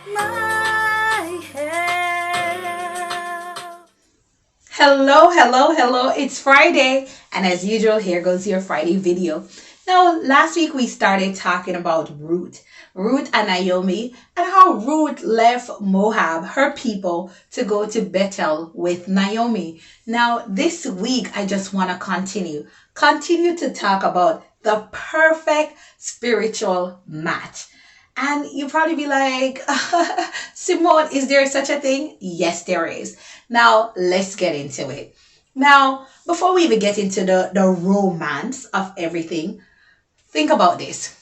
my help. Hello, hello, hello. It's Friday, and as usual, here goes your Friday video. Now, last week we started talking about Ruth and Naomi, and how Ruth left Moab, her people, to go to Bethel with Naomi. Now, this week I just want to continue to talk about the perfect spiritual match. And you probably be like, Simone, is there such a thing? Yes, there is. Now, let's get into it. Now, before we even get into the romance of everything, think about this.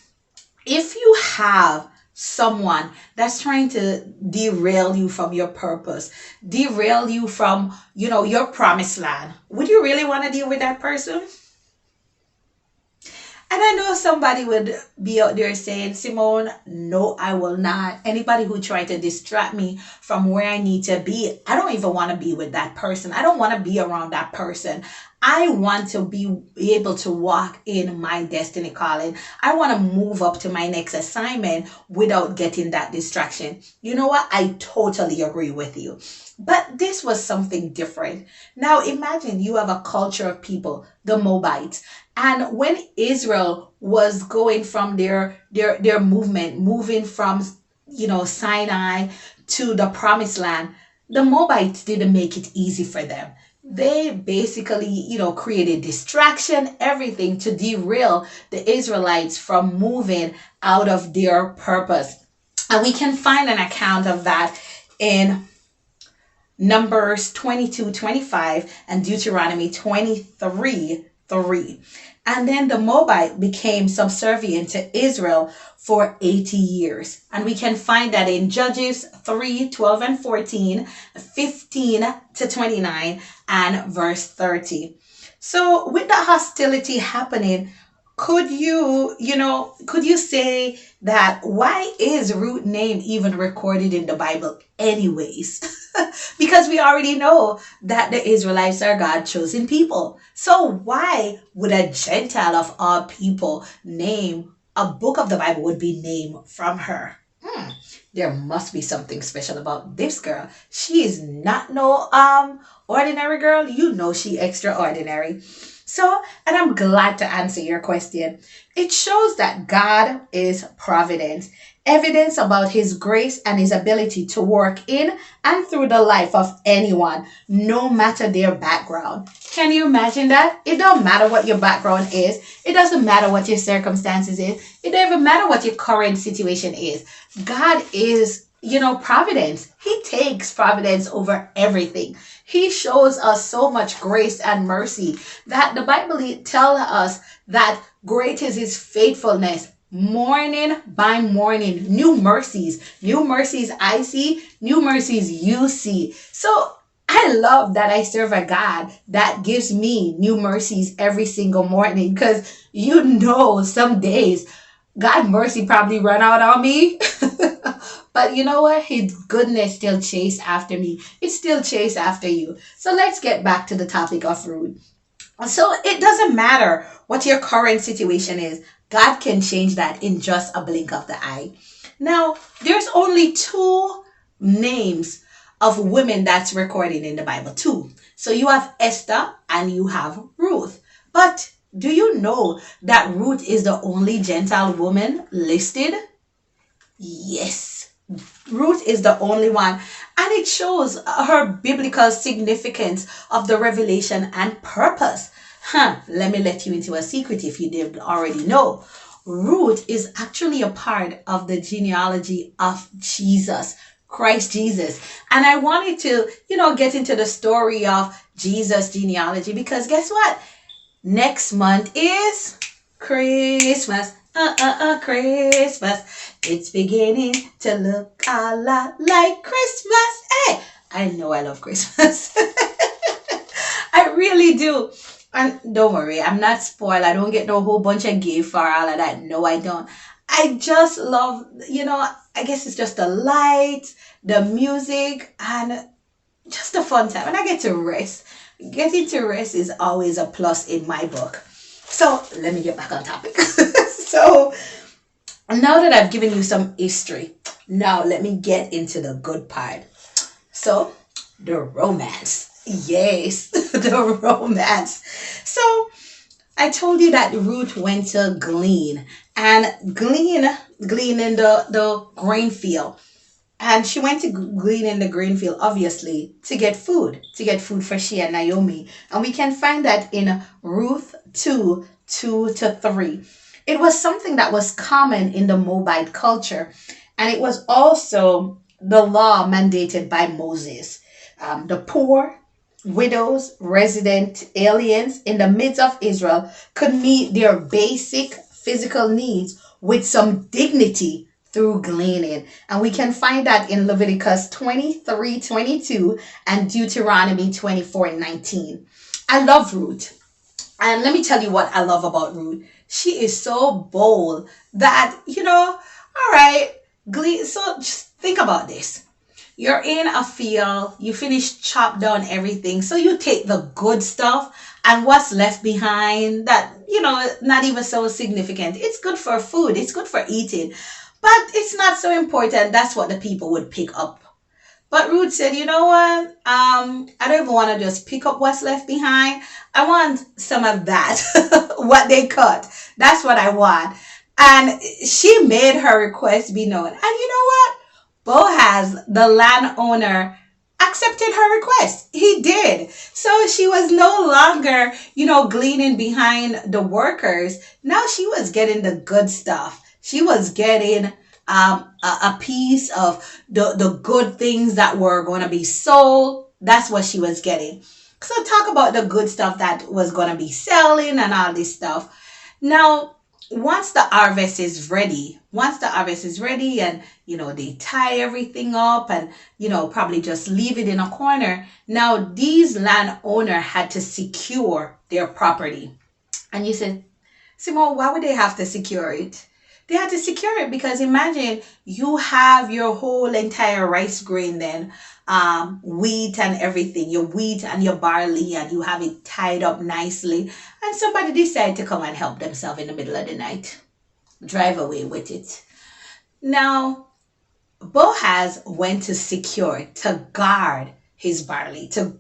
If you have someone that's trying to derail you from your purpose, derail you from, your promised land, would you really want to deal with that person? And I know somebody would be out there saying, Simone, no, I will not. Anybody who tried to distract me from where I need to be, I don't even want to be with that person. I don't want to be around that person. I want to be able to walk in my destiny calling. I want to move up to my next assignment without getting that distraction. You know what? I totally agree with you. But this was something different. Now imagine you have a culture of people, the Moabites. And when Israel was going from their movement, moving from Sinai to the promised land, the Moabites didn't make it easy for them. They basically, created distraction, everything to derail the Israelites from moving out of their purpose. And we can find an account of that in Numbers 22:25 and Deuteronomy 23:3. And then the Moabite became subservient to Israel for 80 years. And we can find that in Judges 3:12 and 14, 15 to 29, and verse 30. So with the hostility happening, could you say that why is Ruth name even recorded in the Bible anyways? Because we already know that the Israelites are God's chosen people. So why would a Gentile of all people name a book of the Bible would be named from her? There must be something special about this girl. She is not no ordinary girl. You know she extraordinary. So, and I'm glad to answer your question. It shows that God is providence, evidence about his grace and his ability to work in and through the life of anyone, no matter their background. Can you imagine that? It don't matter what your background is. It doesn't matter what your circumstances is. It doesn't matter what your current situation is. God is, providence. He takes providence over everything. He shows us so much grace and mercy that the Bible tells us that great is his faithfulness. Morning by morning, new mercies I see, new mercies you see. So I love that I serve a God that gives me new mercies every single morning, because some days God mercy probably run out on me. But you know what? His goodness still chase after me. It still chase after you. So let's get back to the topic of Ruth. So it doesn't matter what your current situation is. God can change that in just a blink of the eye. Now, there's only two names of women that's recorded in the Bible. Two. So you have Esther and you have Ruth. But do you know that Ruth is the only Gentile woman listed? Yes. Ruth is the only one. And it shows her biblical significance of the revelation and purpose. Let me let you into a secret if you didn't already know. Ruth is actually a part of the genealogy of Jesus, Christ Jesus. And I wanted to, get into the story of Jesus' genealogy, because guess what? Next month is Christmas. Christmas. It's beginning to look a lot like Christmas. Hey, I know I love Christmas. I really do. And don't worry, I'm not spoiled. I don't get no whole bunch of gift for all of that. No, I don't. I just love, I guess it's just the lights, the music, and just a fun time. And I get to rest. Getting to rest is always a plus in my book. So let me get back on topic. So Now that I've given you some history, now let me get into the good part. So, the romance. Yes, the romance. So, I told you that Ruth went to glean in the grain field. And she went to glean in the grain field, obviously, to get food for she and Naomi. And we can find that in Ruth 2 2 to 3. It was something that was common in the Moabite culture. And it was also the law mandated by Moses. The poor, widows, resident aliens in the midst of Israel could meet their basic physical needs with some dignity through gleaning. And we can find that in Leviticus 23:22 and Deuteronomy 24:19. I love Ruth. And let me tell you what I love about Ruth. She is so bold that, all right, glean. So just think about this. You're in a field, you finish chop down everything. So you take the good stuff and what's left behind that, not even so significant. It's good for food, it's good for eating, but it's not so important. That's what the people would pick up. But Ruth said, you know what? I don't even want to just pick up what's left behind. I want some of that, what they cut. That's what I want. And she made her request be known. And you know what? Boaz, the landowner, accepted her request. He did. So she was no longer, gleaning behind the workers. Now she was getting the good stuff. She was getting a piece of the good things that were going to be sold. That's what she was getting. So talk about the good stuff that was going to be selling and all this stuff. Now, once the harvest is ready and, they tie everything up and, probably just leave it in a corner. Now, these landowner had to secure their property. And you said, Simone, why would they have to secure it? They had to secure it because imagine you have your whole entire rice grain then, wheat and everything, your wheat and your barley, and you have it tied up nicely. And somebody decided to come and help themselves in the middle of the night, drive away with it. Now, Boaz went to secure, to guard his barley, to,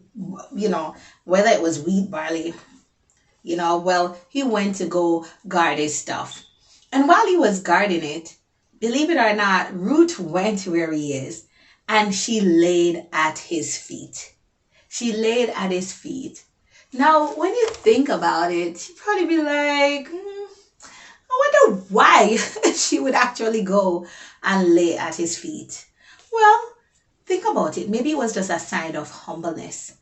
whether it was wheat, barley, he went to go guard his stuff. And while he was guarding it, believe it or not, Ruth went where he is and she laid at his feet. She laid at his feet. Now, when you think about it, you'd probably be like, I wonder why she would actually go and lay at his feet. Well, think about it. Maybe it was just a sign of humbleness.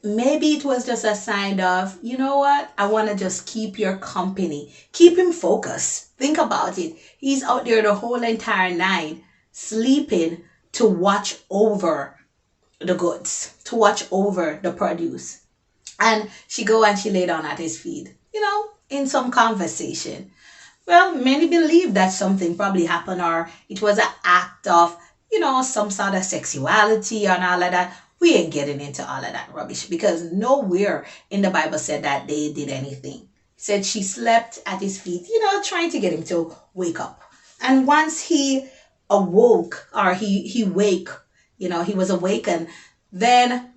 Maybe it was just a sign of, you know what? I want to just keep your company. Keep him focused. Think about it. He's out there the whole entire night sleeping to watch over the goods, to watch over the produce. And she go and she lay down at his feet, in some conversation. Well, many believe that something probably happened or it was an act of, some sort of sexuality and all of that. We ain't getting into all of that rubbish because nowhere in the Bible said that they did anything. It said she slept at his feet, trying to get him to wake up. And once he awoke or he was awakened, then,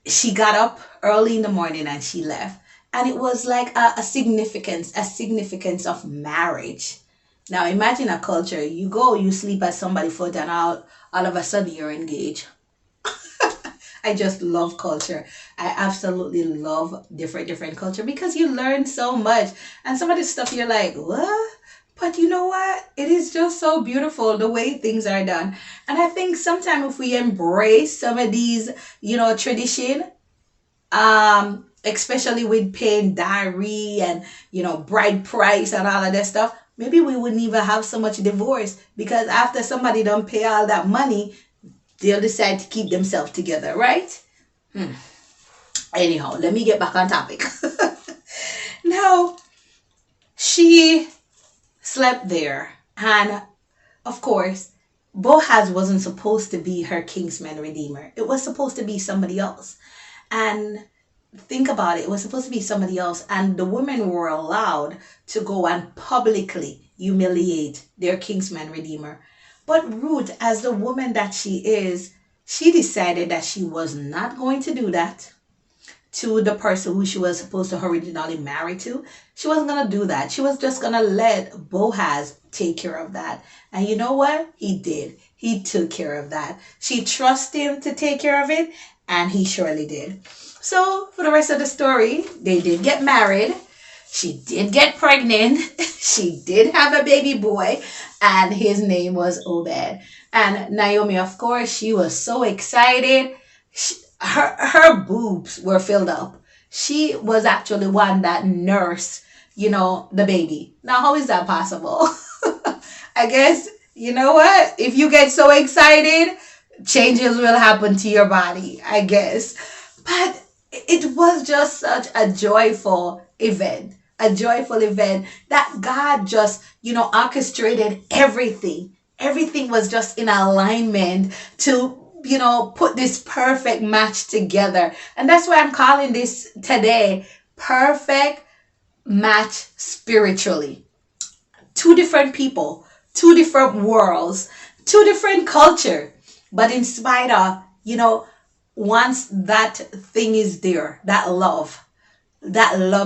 she got up early in the morning and she left. And it was like a significance of marriage. Now imagine a culture, you sleep at somebody's foot and all of a sudden you're engaged. I just love culture. I absolutely love different culture because you learn so much. And some of this stuff you're like, what? But you know what? It is just so beautiful the way things are done. And I think sometimes if we embrace some of these, tradition, especially with paying dowry and, bride price and all of that stuff, maybe we wouldn't even have so much divorce because after somebody don't pay all that money, they'll decide to keep themselves together, right? Anyhow, let me get back on topic. Now, she slept there. And of course, Boaz wasn't supposed to be her kinsman redeemer. It was supposed to be somebody else. And think about it. It was supposed to be somebody else, and the women were allowed to go and publicly humiliate their kinsman redeemer. But Ruth, as the woman that she is, she decided that she was not going to do that to the person who she was supposed to originally marry to. She wasn't going to do that. She was just going to let Boaz take care of that. And you know what? He did. He took care of that. She trusted him to take care of it, and he surely did. So, for the rest of the story, they did get married. She did get pregnant. She did have a baby boy, and his name was Obed. And Naomi, of course, she was so excited. Her boobs were filled up. She was actually one that nursed, the baby. Now, how is that possible? I guess, you know what? If you get so excited, changes will happen to your body, I guess. But it was just such a joyful event. A joyful event that God just, orchestrated everything. Everything was just in alignment to, put this perfect match together. And that's why I'm calling this today perfect match spiritually. Two different people, two different worlds, two different culture. But in spite of, once that thing is there, that love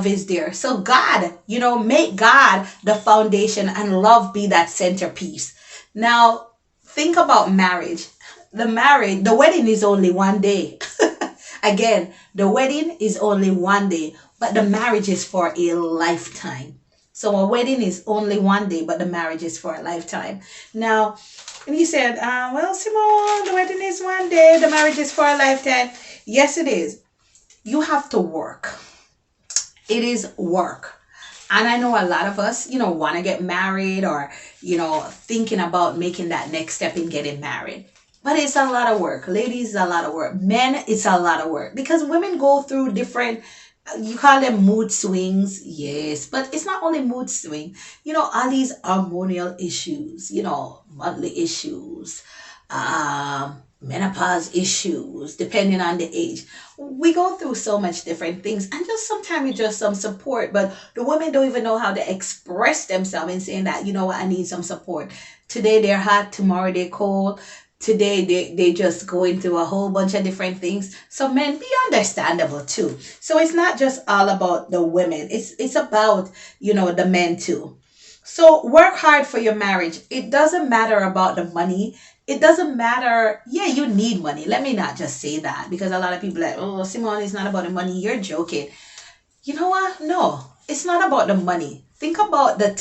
is there. So God, make God the foundation and love be that centerpiece. Now, think about marriage. The wedding is only one day. Again, the wedding is only one day, but the marriage is for a lifetime. So a wedding is only one day, but the marriage is for a lifetime. Now, and he said, well, Simone, the wedding is one day, the marriage is for a lifetime. Yes, it is. You have to work. It is work. And I know a lot of us, want to get married or, thinking about making that next step in getting married. But it's a lot of work. Ladies, it's a lot of work. Men, it's a lot of work. Because women go through different, you call them mood swings. Yes. But it's not only mood swing. All these hormonal issues, monthly issues, menopause issues, depending on the age. We go through so much different things, and just sometimes it's just some support. But the women don't even know how to express themselves in saying that, I need some support. Today they're hot, tomorrow they're cold. Today they just go into a whole bunch of different things. So men, be understandable too. So it's not just all about the women. It's about, the men too. So work hard for your marriage. It doesn't matter about the money. It doesn't matter. Yeah, you need money. Let me not just say that, because a lot of people are like, oh, Simone, it's not about the money. You're joking. You know what? No, it's not about the money. Think about the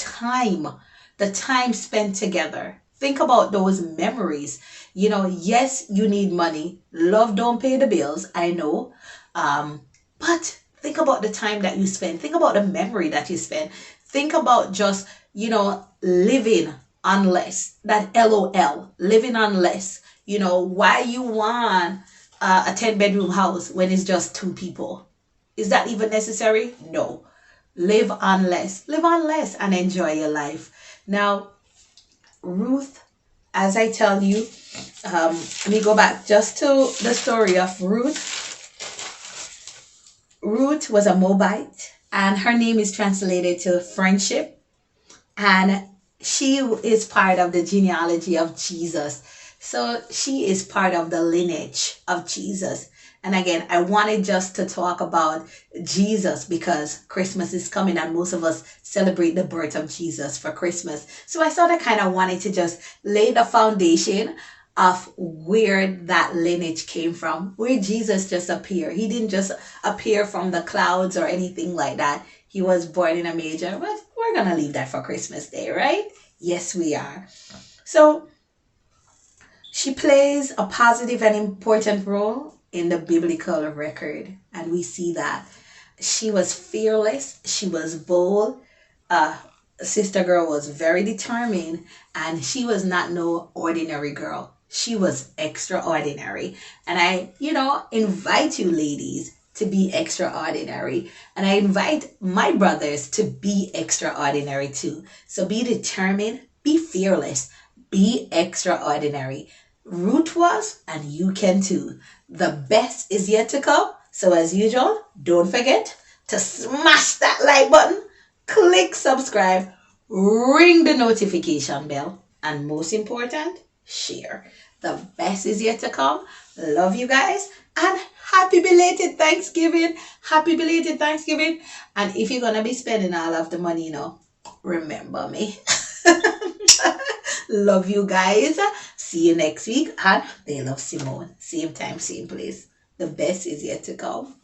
time spent together. Think about those memories. Yes, you need money. Love don't pay the bills. I know. But think about the time that you spend. Think about the memory that you spend. Think about just, living on less. That LOL, living on less. Why you want a 10-bedroom house when it's just two people? Is that even necessary? No. Live on less. Live on less and enjoy your life. Now, Ruth, as I tell you, let me go back just to the story of Ruth. Ruth was a Moabite, and her name is translated to friendship. And she is part of the genealogy of Jesus. So she is part of the lineage of Jesus. And again, I wanted just to talk about Jesus because Christmas is coming and most of us celebrate the birth of Jesus for Christmas. So I sort of kind of wanted to just lay the foundation of where that lineage came from, where Jesus just appeared. He didn't just appear from the clouds or anything like that. He was born in a manger. But we're going to leave that for Christmas Day, right? Yes, we are. So she plays a positive and important role in the biblical record. And we see that she was fearless. She was bold. Sister girl was very determined. And she was not no ordinary girl. She was extraordinary. And I, invite you ladies to be extraordinary. And I invite my brothers to be extraordinary too. So be determined, be fearless, be extraordinary. Ruth was, and you can too. The best is yet to come. So as usual, don't forget to smash that like button, click subscribe, ring the notification bell, and most important, share. The best is yet to come. Love you guys, and happy belated Thanksgiving. Happy belated Thanksgiving. And if you're going to be spending all of the money, remember me. Love you guys. See you next week. And they love Simone. Same time, same place. The best is yet to come.